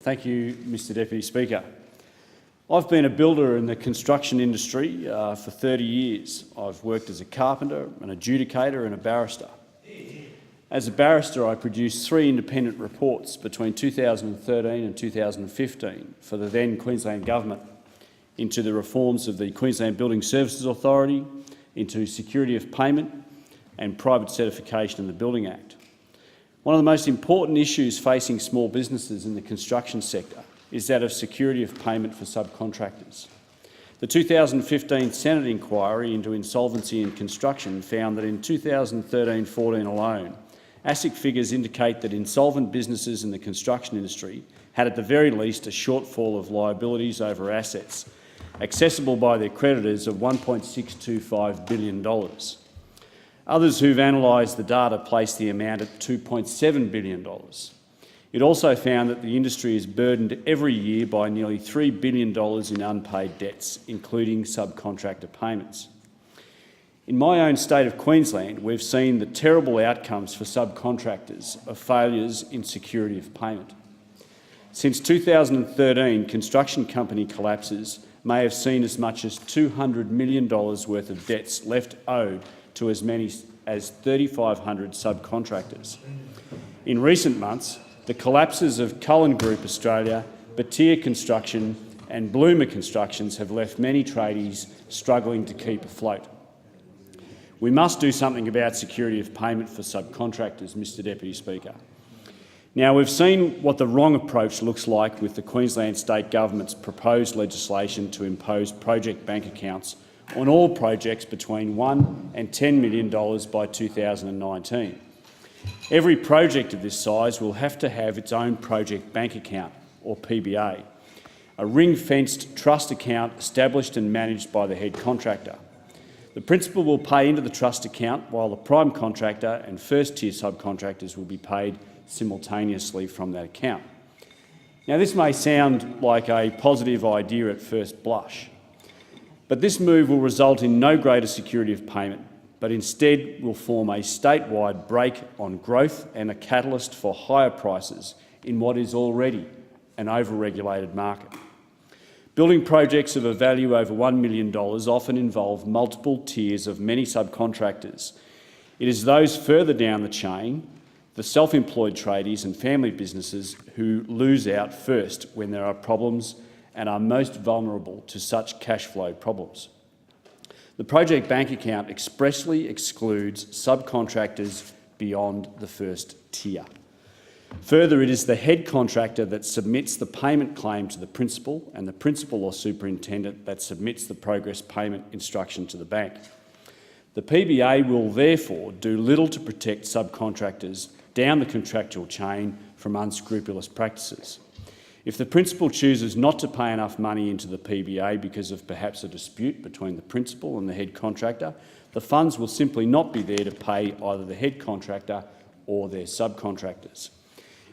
Thank you, Mr Deputy Speaker. I've been a builder in the construction industry for 30 years. I've worked as a carpenter, an adjudicator and a barrister. As a barrister, I produced 3 independent reports between 2013 and 2015 for the then Queensland Government into the reforms of the Queensland Building Services Authority, into security of payment and private certification of the Building Act. One of the most important issues facing small businesses in the construction sector is that of security of payment for subcontractors. The 2015 Senate inquiry into insolvency in construction found that in 2013-14 alone, ASIC figures indicate that insolvent businesses in the construction industry had at the very least a shortfall of liabilities over assets, accessible by their creditors, of $1.625 billion. Others who've analysed the data place the amount at $2.7 billion. It also found that the industry is burdened every year by nearly $3 billion in unpaid debts, including subcontractor payments. In my own state of Queensland, we've seen the terrible outcomes for subcontractors of failures in security of payment. Since 2013, construction company collapses may have seen as much as $200 million worth of debts left owed to as many as 3,500 subcontractors. In recent months, the collapses of Cullen Group Australia, Batia Construction and Bloomer Constructions have left many tradies struggling to keep afloat. We must do something about security of payment for subcontractors, Mr Deputy Speaker. Now, we've seen what the wrong approach looks like with the Queensland State Government's proposed legislation to impose project bank accounts on all projects between $1 and $10 million by 2019. Every project of this size will have to have its own project bank account, or PBA, a ring-fenced trust account established and managed by the head contractor. The principal will pay into the trust account while the prime contractor and first-tier subcontractors will be paid simultaneously from that account. Now, this may sound like a positive idea at first blush, but this move will result in no greater security of payment, but instead will form a statewide brake on growth and a catalyst for higher prices in what is already an over-regulated market. Building projects of a value over $1 million often involve multiple tiers of many subcontractors. It is those further down the chain, the self-employed tradies and family businesses, who lose out first when there are problems and are most vulnerable to such cash flow problems. The project bank account expressly excludes subcontractors beyond the first tier. Further, it is the head contractor that submits the payment claim to the principal and the principal or superintendent that submits the progress payment instruction to the bank. The PBA will therefore do little to protect subcontractors down the contractual chain from unscrupulous practices. If the principal chooses not to pay enough money into the PBA because of perhaps a dispute between the principal and the head contractor, the funds will simply not be there to pay either the head contractor or their subcontractors.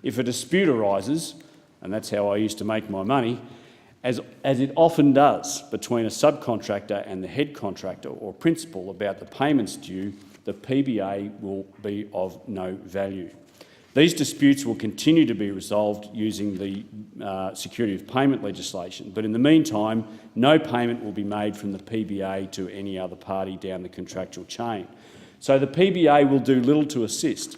If a dispute arises, and that's how I used to make my money, as it often does between a subcontractor and the head contractor or principal about the payments due, the PBA will be of no value. These disputes will continue to be resolved using the security of payment legislation, but in the meantime, no payment will be made from the PBA to any other party down the contractual chain. So the PBA will do little to assist.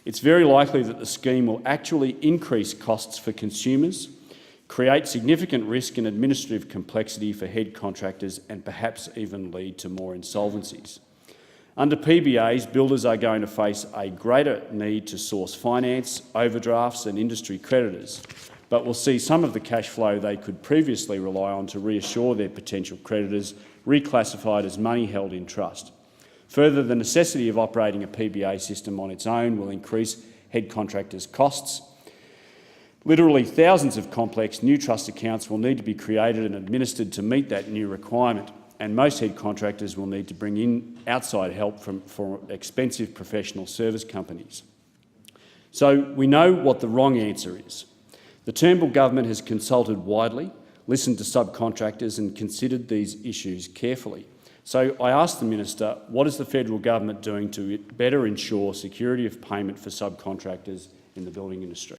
It's very likely that the scheme will actually increase costs for consumers, create significant risk and administrative complexity for head contractors, and perhaps even lead to more insolvencies. Under PBAs, builders are going to face a greater need to source finance, overdrafts and industry creditors, but will see some of the cash flow they could previously rely on to reassure their potential creditors reclassified as money held in trust. Further, the necessity of operating a PBA system on its own will increase head contractors' costs. Literally thousands of complex new trust accounts will need to be created and administered to meet that new requirement, and most head contractors will need to bring in outside help for expensive professional service companies. So we know what the wrong answer is. The Turnbull government has consulted widely, listened to subcontractors and considered these issues carefully. So I asked the Minister, what is the federal government doing to better ensure security of payment for subcontractors in the building industry?